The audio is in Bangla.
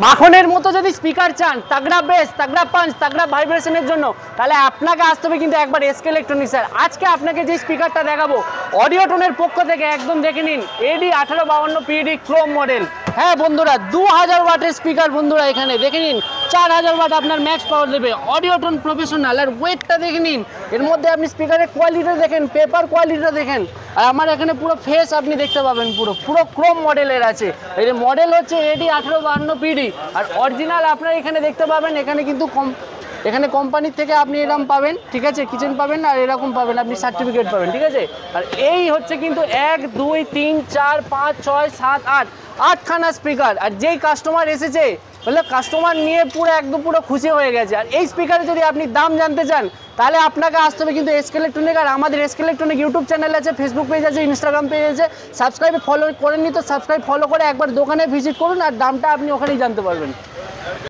মাখনের মতো যদি স্পিকার চান, তাগড়া বেস, তাগড়া পাঞ্চ, তাগড়া ভাইব্রেশনের জন্য, তাহলে আপনাকে আসতে হবে কিন্তু একবার এসকে ইলেকট্রনিক্সের। আজকে আপনাকে যে স্পিকারটা দেখাবো অডিওটনের পক্ষ থেকে, একদম দেখে নিন, এডি 1852 পিডি ক্রোম মডেল। হ্যাঁ বন্ধুরা, 2000 ওয়াটের স্পিকার বন্ধুরা, এখানে দেখে নিন 4000 ওয়াট আপনার ম্যাক্স পাওয়ার দেবে, অডিওটন প্রফেশনাল। আর ওয়েটটা দেখে নিন, এর মধ্যে আপনি স্পিকারের কোয়ালিটিটা দেখেন, পেপার কোয়ালিটিটা দেখেন। আর আমার এখানে পুরো ফেস আপনি দেখতে পাবেন, পুরো ক্রোম মডেলের আছে। এই মডেল হচ্ছে এডি 1852 পিডি। আর অরিজিনাল আপনারা এখানে দেখতে পাবেন, এখানে কিন্তু এখানে কোম্পানির থেকে আপনি এরকম পাবেন, ঠিক আছে, কিচেন পাবেন আর এরকম পাবেন, আপনি সার্টিফিকেট পাবেন, ঠিক আছে। আর এই হচ্ছে কিন্তু 1 2 3 4 5 6 7 8 8খানা স্পিকার। আর যেই কাস্টমার এসেছে বলে কাস্টমার নিয়ে পুরো খুশি হয়ে গেছে। আর এই স্পিকারে যদি আপনি দাম জানতে চান, তাহলে আপনাকে আসতে হবে কিন্তু এসকে ইলেকট্রনিক। আর আমাদের এসকে ইলেকট্রনিক ইউটিউব চ্যানেল আছে, ফেসবুক পেজ আছে, ইনস্টাগ্রাম পেজ আছে। সাবস্ক্রাইব ফলো করেননি তো সাবস্ক্রাইব ফলো করে একবার দোকানে ভিজিট করুন, আর দামটা আপনি ওখানেই জানতে পারবেন।